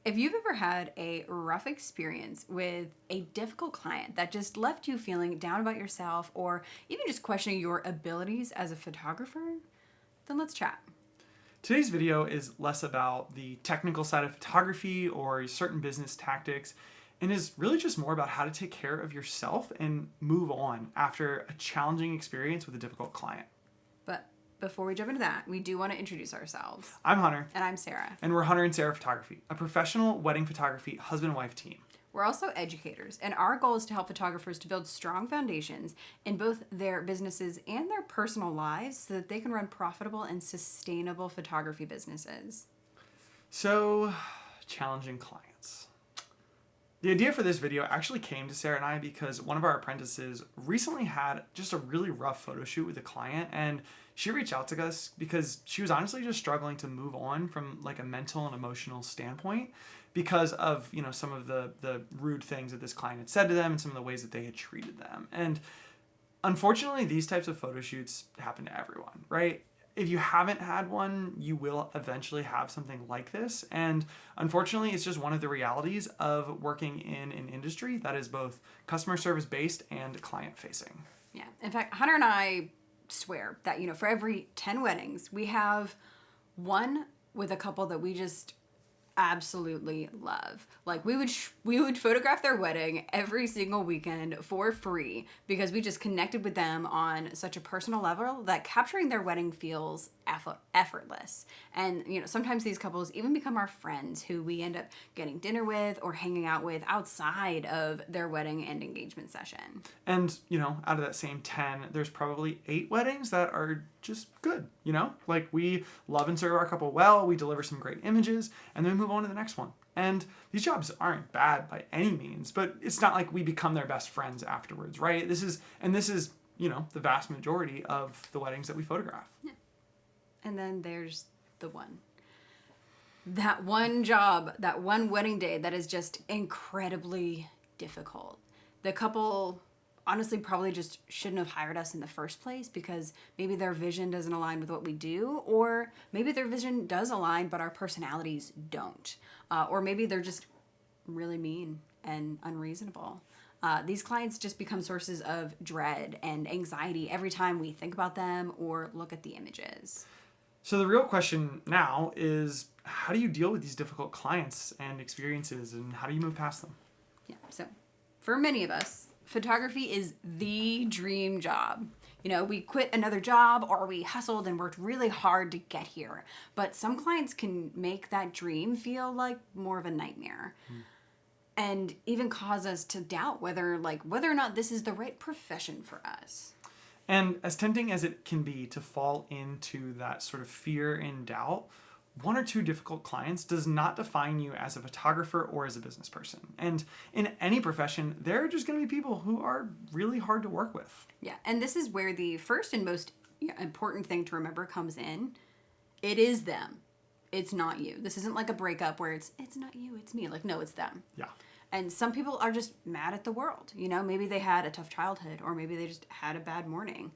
If you've ever had a rough experience with a difficult client that just left you feeling down about yourself or even just questioning your abilities as a photographer, then let's chat. Today's video is less about the technical side of photography or certain business tactics, and is really just more about how to take care of yourself and move on after a challenging experience with a difficult client. But before we jump into that, we do want to introduce ourselves. I'm Hunter. And I'm Sarah. And we're Hunter and Sarah Photography, a professional wedding photography husband-wife team. We're also educators, and our goal is to help photographers to build strong foundations in both their businesses and their personal lives so that they can run profitable and sustainable photography businesses. So, challenging clients. The idea for this video actually came to Sarah and I because one of our apprentices recently had just a really rough photo shoot with a client, and she reached out to us because she was honestly just struggling to move on from like a mental and emotional standpoint because of, some of the rude things that this client had said to them and some of the ways that they had treated them. And unfortunately, these types of photo shoots happen to everyone, right? If you haven't had one, you will eventually have something like this. And unfortunately, it's just one of the realities of working in an industry that is both customer service based and client facing. Yeah. In fact, Hunter and I swear that, for every 10 weddings, we have one with a couple that we just absolutely love. Like we would photograph their wedding every single weekend for free because we just connected with them on such a personal level that capturing their wedding feels effortless. And sometimes these couples even become our friends who we end up getting dinner with or hanging out with outside of their wedding and engagement session. And out of that same 10, there's probably 8 weddings that are just good. Like we love and serve our couple well, we deliver some great images, and then we move on to the next one. And these jobs aren't bad by any means, but it's not like we become their best friends afterwards, right? This is the vast majority of the weddings that we photograph. Yeah. And then there's the one. That one job, that one wedding day that is just incredibly difficult. The couple honestly probably just shouldn't have hired us in the first place because maybe their vision doesn't align with what we do, or maybe their vision does align but our personalities don't, or maybe they're just really mean and unreasonable. These clients just become sources of dread and anxiety every time we think about them or look at the images. So the real question now is, how do you deal with these difficult clients and experiences, and how do you move past them? Yeah, so for many of us, photography is the dream job. We quit another job or we hustled and worked really hard to get here. But some clients can make that dream feel like more of a nightmare. And even cause us to doubt whether or not this is the right profession for us. And as tempting as it can be to fall into that sort of fear and doubt, 1 or 2 difficult clients does not define you as a photographer or as a business person. And in any profession, there are just going to be people who are really hard to work with. Yeah, and this is where the first and most important thing to remember comes in. It is them. It's not you. This isn't like a breakup where it's not you, it's me. No, it's them. Yeah. And some people are just mad at the world. Maybe they had a tough childhood or maybe they just had a bad morning.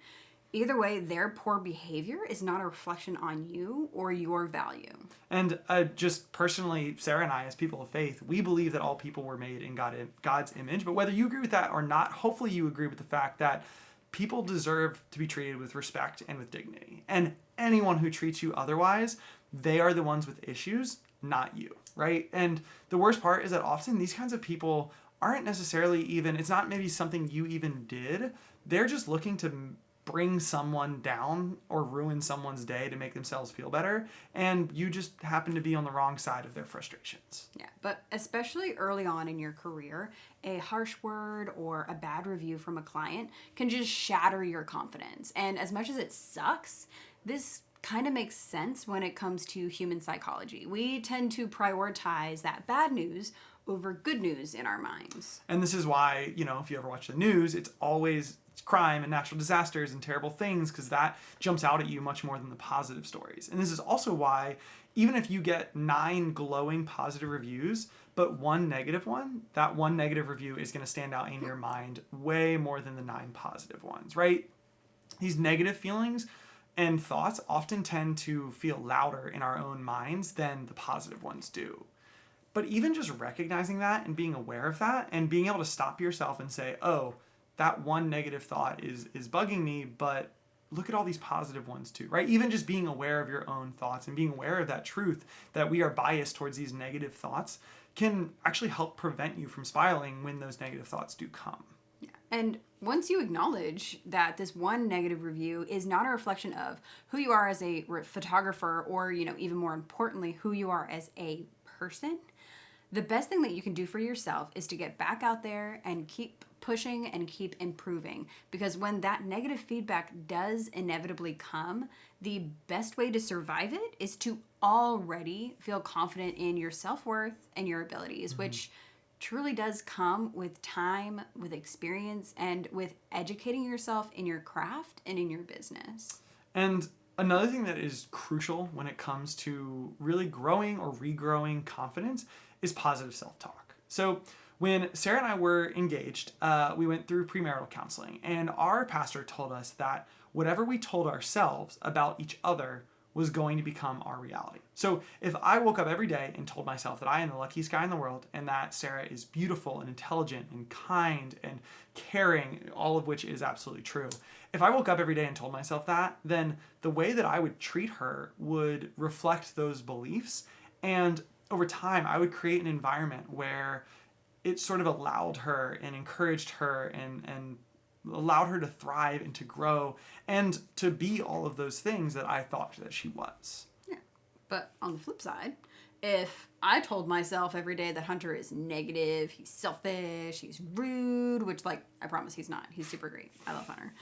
Either way, their poor behavior is not a reflection on you or your value. And just personally, Sarah and I, as people of faith, we believe that all people were made in God's image. But whether you agree with that or not, hopefully you agree with the fact that people deserve to be treated with respect and with dignity. And anyone who treats you otherwise, they are the ones with issues, not you, right? And the worst part is that often these kinds of people aren't necessarily even, it's not maybe something you even did. They're just looking to bring someone down or ruin someone's day to make themselves feel better, and you just happen to be on the wrong side of their frustrations. Yeah, but especially early on in your career, a harsh word or a bad review from a client can just shatter your confidence. And as much as it sucks, this kind of makes sense when it comes to human psychology. We tend to prioritize that bad news over good news in our minds. And this is why, if you ever watch the news, it's always crime and natural disasters and terrible things, because that jumps out at you much more than the positive stories. And this is also why, even if you get 9 glowing positive reviews, but 1 negative one, that 1 negative review is going to stand out in your mind way more than the 9 positive ones, right? These negative feelings and thoughts often tend to feel louder in our own minds than the positive ones do. But even just recognizing that and being aware of that and being able to stop yourself and say, oh, that one negative thought is bugging me, but look at all these positive ones too, right? Even just being aware of your own thoughts and being aware of that truth that we are biased towards these negative thoughts can actually help prevent you from spiraling when those negative thoughts do come. Yeah. And once you acknowledge that this one negative review is not a reflection of who you are as a photographer or, even more importantly, who you are as a person, the best thing that you can do for yourself is to get back out there and keep pushing and keep improving. Because when that negative feedback does inevitably come, the best way to survive it is to already feel confident in your self-worth and your abilities, which truly does come with time, with experience, and with educating yourself in your craft and in your business. And another thing that is crucial when it comes to really growing or regrowing confidence is positive self-talk. So when Sarah and I were engaged, we went through premarital counseling, and our pastor told us that whatever we told ourselves about each other was going to become our reality. So if I woke up every day and told myself that I am the luckiest guy in the world and that Sarah is beautiful and intelligent and kind and caring, all of which is absolutely true. If I woke up every day and told myself that, then the way that I would treat her would reflect those beliefs. And over time, I would create an environment where it sort of allowed her and encouraged her and allowed her to thrive and to grow and to be all of those things that I thought that she was. Yeah. But on the flip side, if I told myself every day that Hunter is negative, he's selfish, he's rude, which, I promise he's not. He's super great. I love Hunter.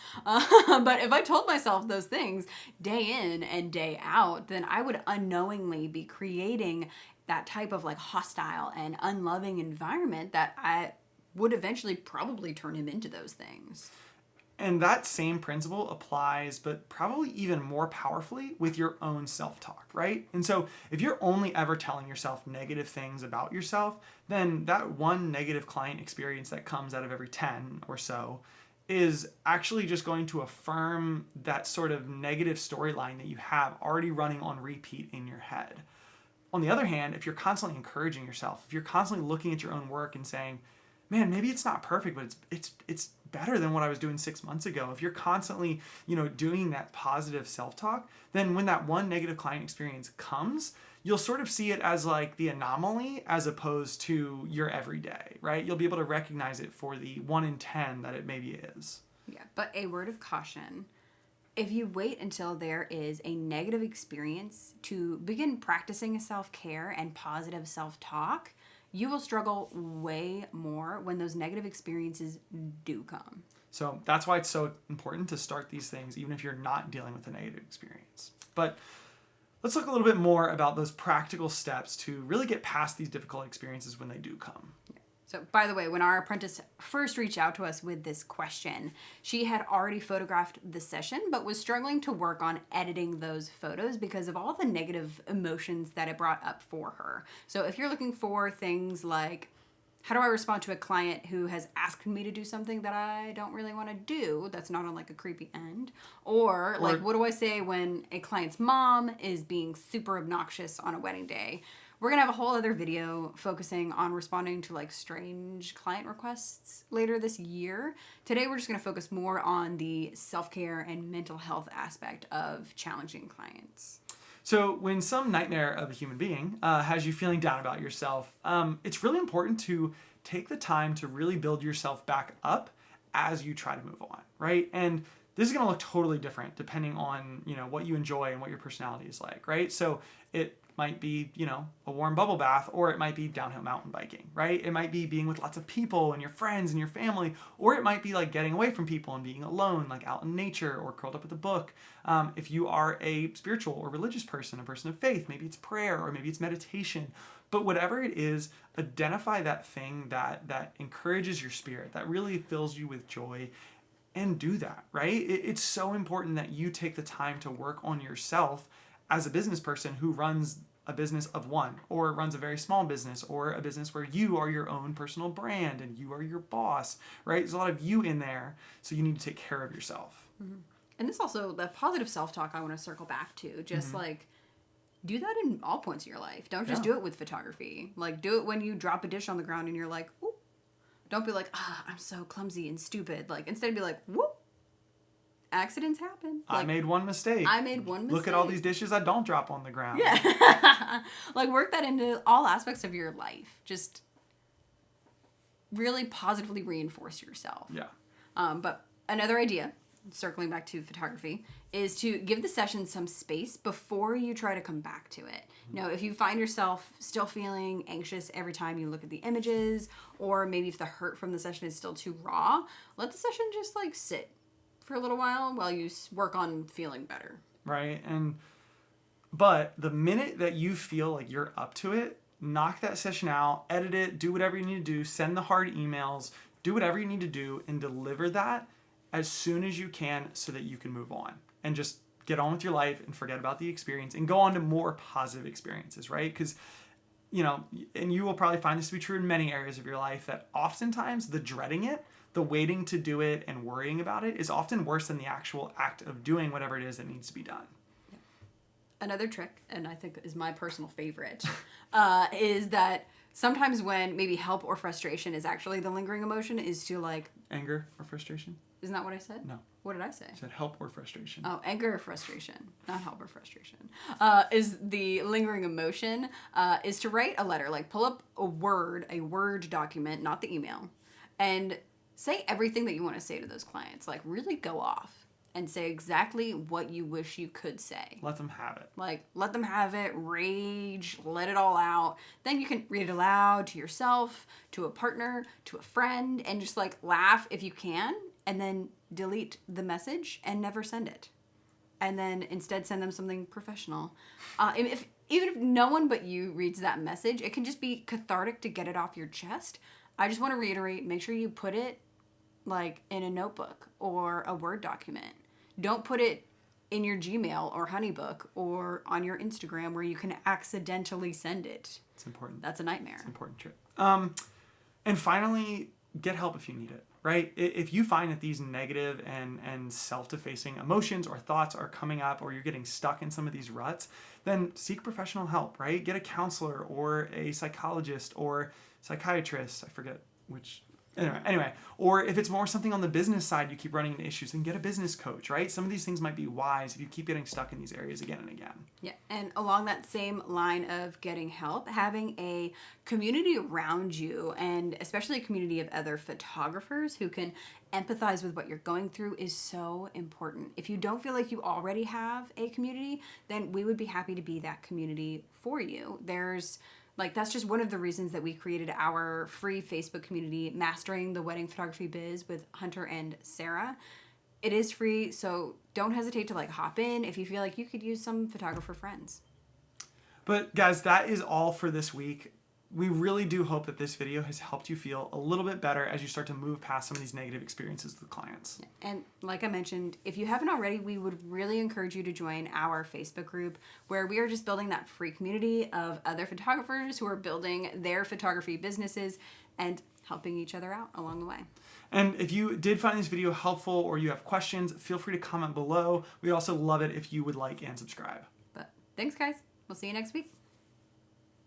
But if I told myself those things day in and day out, then I would unknowingly be creating that type of hostile and unloving environment that I would eventually probably turn him into those things. And that same principle applies, but probably even more powerfully with your own self-talk, right? And so if you're only ever telling yourself negative things about yourself, then that one negative client experience that comes out of every 10 or so is actually just going to affirm that sort of negative storyline that you have already running on repeat in your head. On the other hand, if you're constantly encouraging yourself, if you're constantly looking at your own work and saying, man, maybe it's not perfect, but it's better than what I was doing 6 months ago. If you're constantly, doing that positive self-talk, then when that one negative client experience comes, you'll sort of see it as the anomaly as opposed to your everyday, right? You'll be able to recognize it for the 1 in 10 that it maybe is. Yeah, but a word of caution. If you wait until there is a negative experience to begin practicing self-care and positive self-talk, you will struggle way more when those negative experiences do come. So that's why it's so important to start these things, even if you're not dealing with a negative experience. But let's look a little bit more about those practical steps to really get past these difficult experiences when they do come. So, by the way, when our apprentice first reached out to us with this question, she had already photographed the session, but was struggling to work on editing those photos because of all the negative emotions that it brought up for her. So, if you're looking for things like, how do I respond to a client who has asked me to do something that I don't really want to do, that's not on a creepy end? Or what do I say when a client's mom is being super obnoxious on a wedding day? We're going to have a whole other video focusing on responding to strange client requests later this year. Today, we're just going to focus more on the self-care and mental health aspect of challenging clients. So when some nightmare of a human being has you feeling down about yourself, it's really important to take the time to really build yourself back up as you try to move on, right? And this is going to look totally different depending on, what you enjoy and what your personality is like, right? So it might be, a warm bubble bath, or it might be downhill mountain biking, right? It might be being with lots of people and your friends and your family, or it might be getting away from people and being alone, out in nature or curled up with a book. If you are a spiritual or religious person, a person of faith, maybe it's prayer or maybe it's meditation. But whatever it is, identify that thing that encourages your spirit, that really fills you with joy, and do that, right? It's so important that you take the time to work on yourself as a business person who runs a business of one, or runs a very small business, or a business where you are your own personal brand and you are your boss, right? There's a lot of you in there, so you need to take care of yourself. Mm-hmm. And this also, the positive self-talk I want to circle back to, just do that in all points of your life. Don't just do it with photography. Like, do it when you drop a dish on the ground and you're like, ooh. Don't be like, I'm so clumsy and stupid. Like, instead be like, whoop. Accidents happen. Like, I made one mistake. Look at all these dishes I don't drop on the ground. Yeah. Like, work that into all aspects of your life. Just really positively reinforce yourself. Yeah. But another idea, circling back to photography, is to give the session some space before you try to come back to it. You know, if you find yourself still feeling anxious every time you look at the images, or maybe if the hurt from the session is still too raw, let the session just like sit for a little while you work on feeling better. Right. But the minute that you feel like you're up to it, knock that session out, edit it, do whatever you need to do, send the hard emails, do whatever you need to do, and deliver that as soon as you can so that you can move on and just get on with your life and forget about the experience and go on to more positive experiences, right? Because, you know, and you will probably find this to be true in many areas of your life, that oftentimes the dreading it, the waiting to do it and worrying about it is often worse than the actual act of doing whatever it is that needs to be done. Another trick, and I think is my personal favorite, is that sometimes when maybe help or frustration is actually the lingering emotion, is to like... Anger or frustration? Isn't that what I said? No. What did I say? I said help or frustration. Oh, anger or frustration, not help or frustration. Is the lingering emotion, is to write a letter, like pull up a Word document, not the email, and say everything that you want to say to those clients. Like, really go off and say exactly what you wish you could say. Let them have it. Like, let them have it, rage, let it all out. Then you can read it aloud to yourself, to a partner, to a friend, and just like laugh if you can, and then delete the message and never send it. And then instead send them something professional. Even if no one but you reads that message, it can just be cathartic to get it off your chest. I just want to reiterate, make sure you put it like in a notebook or a Word document. Don't put it in your Gmail or Honeybook or on your Instagram where you can accidentally send it. It's important. That's a nightmare. It's an important trick. And finally, get help if you need it, right? If you find that these negative and self-defacing emotions or thoughts are coming up, or you're getting stuck in some of these ruts, then seek professional help, right? Get a counselor or a psychologist or psychiatrist. I forget which. Anyway, or if it's more something on the business side, you keep running into issues, then get a business coach, right? Some of these things might be wise if you keep getting stuck in these areas again and again. Yeah, and along that same line of getting help, having a community around you, and especially a community of other photographers who can empathize with what you're going through, is so important. If you don't feel like you already have a community, then we would be happy to be that community for you. That's just one of the reasons that we created our free Facebook community, Mastering the Wedding Photography Biz with Hunter and Sarah. It is free, so don't hesitate to hop in if you feel like you could use some photographer friends. But guys, that is all for this week. We really do hope that this video has helped you feel a little bit better as you start to move past some of these negative experiences with clients. And like I mentioned, if you haven't already, we would really encourage you to join our Facebook group, where we are just building that free community of other photographers who are building their photography businesses and helping each other out along the way. And if you did find this video helpful or you have questions, feel free to comment below. We'd also love it if you would like and subscribe. But thanks, guys. We'll see you next week.